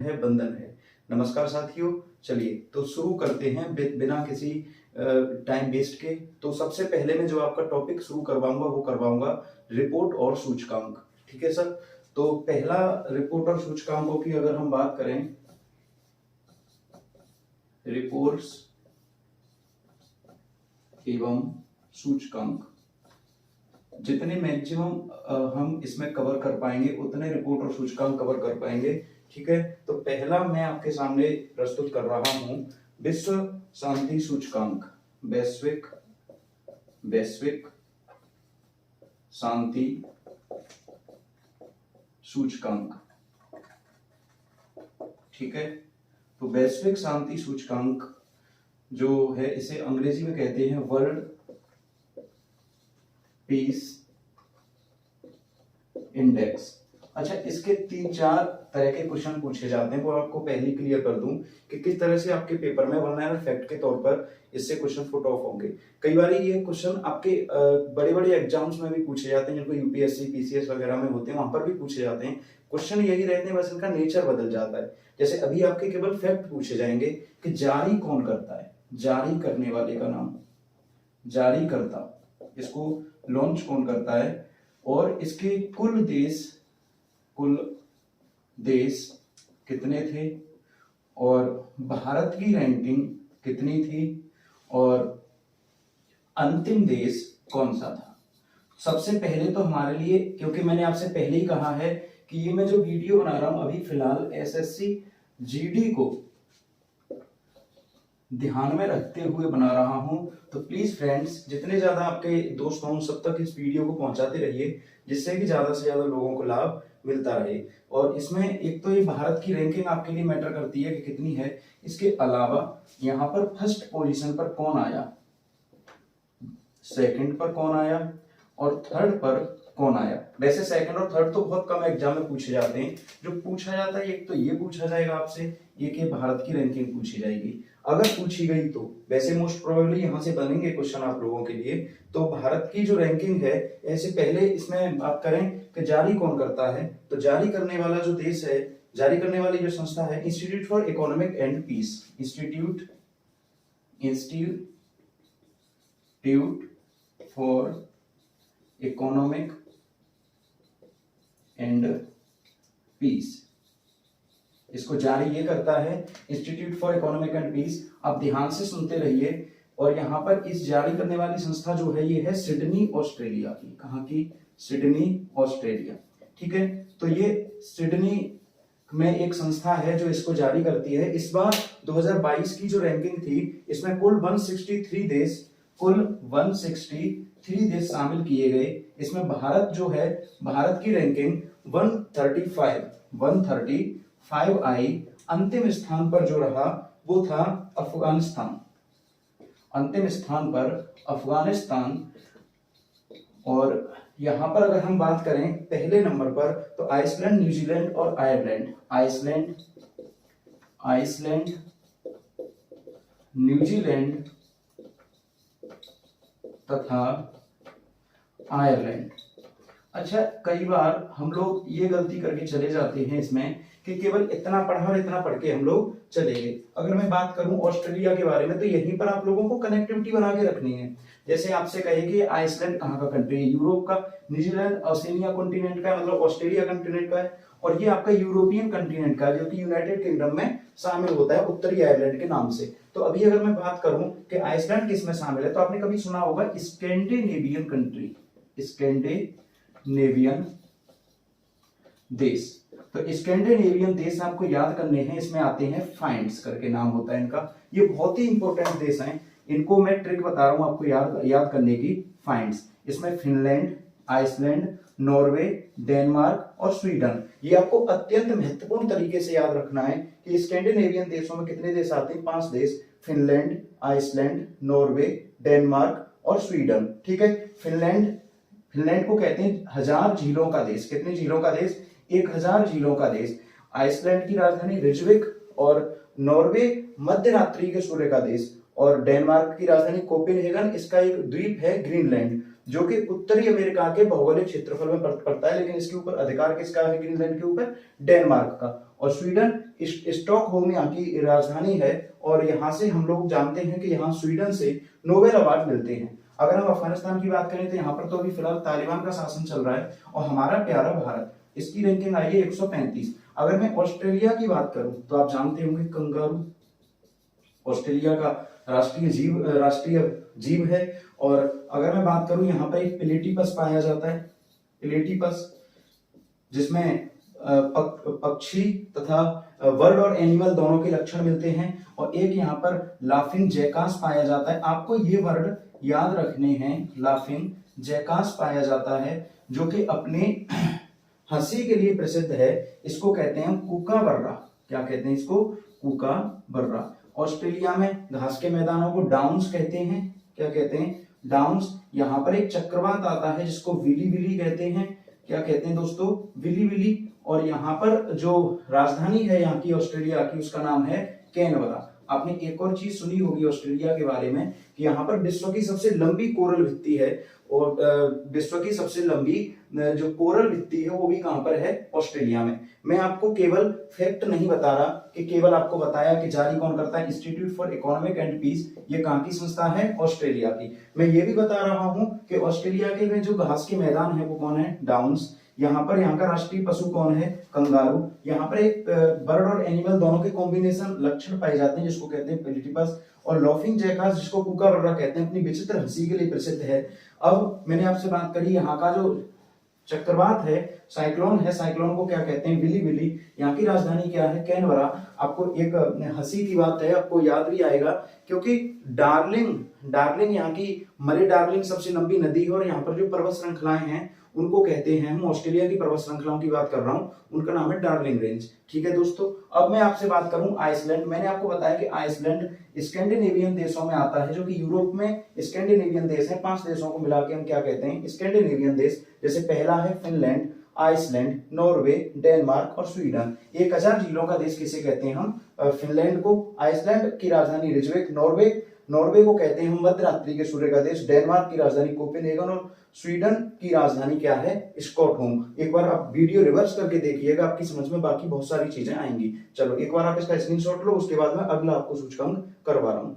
है बंधन है। नमस्कार साथियों, चलिए तो शुरू करते हैं बिना किसी टाइम वेस्ट के। तो सबसे पहले मैं जो आपका टॉपिक शुरू करवाऊंगा वो करवाऊंगा रिपोर्ट और सूचकांक। ठीक है सर। तो पहला रिपोर्ट और सूचकांकों की अगर हम बात करें, रिपोर्ट्स एवं सूचकांक, जितने मैक्सिमम हम इसमें कवर कर पाएंगे उतने रिपोर्ट और सूचकांक कवर कर पाएंगे। ठीक है। तो पहला मैं आपके सामने प्रस्तुत कर रहा हूं विश्व शांति सूचकांक, वैश्विक वैश्विक शांति सूचकांक। ठीक है। तो वैश्विक शांति सूचकांक जो है इसे अंग्रेजी में कहते हैं वर्ल्ड पीस इंडेक्स। अच्छा, इसके 3-4 तरह के क्वेश्चन पूछे जाते हैं, वो आपको पहले क्लियर कर दूं कि किस तरह से आपके पेपर में वन लाइनर फैक्ट के तौर पर इससे क्वेश्चन फुट ऑफ होंगे। कई बार ये क्वेश्चन आपके बड़े बड़े एग्जाम्स में भी पूछे जाते हैं, जिनको यूपीएससी पीसीएस वगैरह में होते हैं, वहां पर भी पूछे जाते हैं। क्वेश्चन यही रहते हैं, बस इनका नेचर बदल जाता है। जैसे अभी आपके केवल फैक्ट पूछे जाएंगे कि जारी कौन करता है, जारी करने वाले का नाम, जारी करता, इसको लॉन्च कौन करता है, और इसके कुल देश कितने थे, और भारत की रैंकिंग कितनी थी, और अंतिम देश कौन सा था। सबसे पहले तो हमारे लिए, क्योंकि मैंने आपसे पहले ही कहा है कि ये मैं जो वीडियो बना रहा हूं अभी फिलहाल एसएससी जीडी को ध्यान में रखते हुए बना रहा हूं, तो प्लीज फ्रेंड्स जितने ज्यादा आपके दोस्त हों सब तक इस वीडियो को पहुंचाते रहिए, जिससे कि ज्यादा से ज्यादा लोगों को लाभ मिलता रहे। और इसमें एक तो ये भारत की रैंकिंग आपके लिए मैटर करती है कि कितनी है, इसके अलावा यहाँ पर फर्स्ट पोजीशन पर कौन आया, सेकंड पर कौन आया, और थर्ड पर कौन आया। वैसे सेकंड और थर्ड तो बहुत कम एग्जाम में पूछे जाते हैं। जो पूछा जाता है एक तो ये पूछा जाएगा आपसे, एक ये भारत की रैंकिंग पूछी जाएगी। अगर पूछी गई तो वैसे मोस्ट प्रोबेबली यहां से बनेंगे क्वेश्चन आप लोगों के लिए। तो भारत की जो रैंकिंग है, ऐसे पहले इसमें बात करें कि जारी कौन करता है, तो जारी करने वाला जो देश है, जारी करने वाली जो संस्था है, institute for economic and peace, institute for economic and peace, इसको जारी ये करता है institute for economic and peace. आप ध्यान से सुनते रहिए। और यहाँ पर इस जारी करने वाली संस्था जो है ये है सिडनी ऑस्ट्रेलिया की। कहाँ की? Sydney Australia. ठीक है। तो ये सिडनी में एक संस्था है जो इसको जारी करती है। इस बार 2022 की जो रैंकिंग थी, इसमें कुल 163 देश शामिल किए गए। इसमें भारत जो है, भारत की रैंकिंग 135 आई। अंतिम स्थान पर जो रहा वो था अफगानिस्तान, अंतिम स्थान पर अफगानिस्तान। और यहां पर अगर हम बात करें पहले नंबर पर, तो आइसलैंड, न्यूजीलैंड और आयरलैंड, आइसलैंड, न्यूजीलैंड तथा आयरलैंड। अच्छा, कई बार हम लोग ये गलती करके चले जाते हैं इसमें कि केवल इतना पढ़ा और इतना पढ़ के हम लोग चले गए। अगर मैं बात करूं ऑस्ट्रेलिया के बारे में, तो यहीं पर आप लोगों को कनेक्टिविटी बना के रखनी है। जैसे आपसे कहे कि आइसलैंड कहाँ का कंट्री है, यूरोप का, न्यूजीलैंड ओशिनिया कॉन्टिनेंट का है, मतलब ऑस्ट्रेलिया कंटिनेंट का है, और ये आपका यूरोपियन कंटिनेंट का है, जो कि यूनाइटेड किंगडम में शामिल होता है उत्तरी आयरलैंड के नाम से। तो अभी अगर मैं बात करूं कि आइसलैंड किस में शामिल है, तो आपने कभी सुना होगा स्कैंडिनेवियन कंट्री, स्कैंडिनेवियन देश। तो स्कैंडिनेवियन देश आपको याद करने हैं, इसमें आते हैं फाइंड्स करके नाम होता है इनका। ये बहुत ही इंपॉर्टेंट देश हैं, इनको मैं ट्रिक बता रहा हूं आपको याद करने की। फाइंड्स, इसमें फिनलैंड, आइसलैंड, नॉर्वे, डेनमार्क और स्वीडन। ये आपको अत्यंत महत्वपूर्ण तरीके से याद रखना है कि स्कैंडिनेवियन देशों में कितने देश आते हैं, 5 देश, फिनलैंड, आइसलैंड, नॉर्वे, डेनमार्क और स्वीडन। ठीक है। फिनलैंड को कहते हैं 1000 झीलों का देश। कितनी झीलों का देश? 1000 झीलों का देश। आइसलैंड की राजधानी रिजविक, और नॉर्वे मध्य रात्रि के सूर्य का देश, और डेनमार्क की राजधानी कोपेनहेगन। इसका एक द्वीप है ग्रीनलैंड, जो कि उत्तरी अमेरिका के भौगोलिक क्षेत्रफल में पड़ता है, लेकिन इसके ऊपर अधिकार किसका है ग्रीनलैंड के ऊपर? डेनमार्क का। और स्वीडन स्टॉकहोम यहाँ की राजधानी है, और यहाँ से हम लोग जानते हैं कि यहाँ स्वीडन से नोबेल अवार्ड मिलते हैं। अगर हम अफगानिस्तान की बात करें तो यहाँ पर तो अभी फिलहाल तालिबान का शासन चल रहा है, और हमारा प्यारा भारत, इसकी रैंकिंग आई है 135। अगर मैं ऑस्ट्रेलिया की बात करूं तो आप जानते होंगे कंगारू ऑस्ट्रेलिया का राष्ट्रीय जीव है। और अगर मैं बात करूं यहाँ पर एक प्लेटिपस पाया जाता है, प्लेटिपस, जिसमें पक्षी तथा बर्ड और एनिमल दोनों के लक्षण मिलते हैं। और एक यहाँ पर लाफिंग जैकास पाया जाता है, आपको ये वर्ड याद रखने हैं, लाफिंग जैकास पाया जाता है, जो कि अपने हंसी के लिए प्रसिद्ध है। इसको कहते हैं कूकाबर्रा। क्या कहते हैं इसको? कूकाबर्रा। ऑस्ट्रेलिया में घास के मैदानों को डाउन्स कहते हैं। क्या कहते हैं? डाउन्स। यहाँ पर एक चक्रवात आता है जिसको विली विली कहते हैं। क्या कहते हैं दोस्तों? Willy willy. और यहाँ पर जो राजधानी है यहाँ की ऑस्ट्रेलिया की, उसका नाम है कैनबरा। आपने एक और चीज सुनी होगी ऑस्ट्रेलिया के बारे में कि यहाँ पर विश्व की सबसे लंबी कोरल भित्ति है, और विश्व की सबसे लंबी जो कोरल भित्ति है वो भी कहां पर है? ऑस्ट्रेलिया में। मैं आपको केवल फैक्ट नहीं बता रहा कि केवल आपको बताया कि जारी कौन करता है, institute for economic and peace, ये कहां की संस्था है? ऑस्ट्रेलिया की। मैं ये भी बता रहा हूं कि ऑस्ट्रेलिया के में जो घास के मैदान है वो कौन है? डाउन्स। यहाँ पर यहाँ का राष्ट्रीय पशु कौन है? कंगारू। यहाँ पर एक बर्ड और एनिमल दोनों के कॉम्बिनेशन लक्षण पाए जाते हैं, जिसको कहते हैं प्लेटिपस। और लाफिंग जैकास, जिसको कूकाबर्रा कहते हैं, अपनी विचित्र हंसी के लिए प्रसिद्ध है। अब मैंने आपसे बात करी यहाँ का जो चक्रवात है, साइक्लोन है, साइक्लोन को क्या कहते हैं? Willy willy. यहाँ की राजधानी क्या है? कैनबरा। आपको एक हंसी की बात है, आपको याद भी आएगा, क्योंकि डार्लिंग यहाँ की मरे डार्लिंग सबसे लंबी नदी है, और यहाँ पर जो पर्वत श्रृंखलाएं हैं उनको कहते हैं, हम ऑस्ट्रेलिया की पर्वत श्रृंखलाओं की बात कर रहा हूं, उनका नाम है डार्लिंग रेंज। ठीक है दोस्तों। अब मैं आपसे बात करूं आइसलैंड। मैंने आपको बताया कि आइसलैंड स्कैंडिनेवियन देशों में आता है, जो कि यूरोप में स्कैंडिनेवियन देश है। 5 देशों को मिला के हम क्या कहते हैं? स्कैंडिनेवियन देश। जैसे पहला है फिनलैंड, आइसलैंड, नॉर्वे, डेनमार्क और स्वीडन। 1000 जिलों का देश किसे कहते हैं हम? फिनलैंड को। आइसलैंड की राजधानी रिजवेक। नॉर्वे को कहते हैं हम मध्य रात्रि के सूर्य का देश। डेनमार्क की राजधानी कोपेनहेगन, और स्वीडन की राजधानी क्या है? स्टॉकहोम। एक बार आप वीडियो रिवर्स करके देखिएगा, आपकी समझ में बाकी बहुत सारी चीजें आएंगी। चलो एक बार आप इसका स्क्रीनशॉट लो, उसके बाद मैं अगला आपको सूचकांक करवा रहा हूं।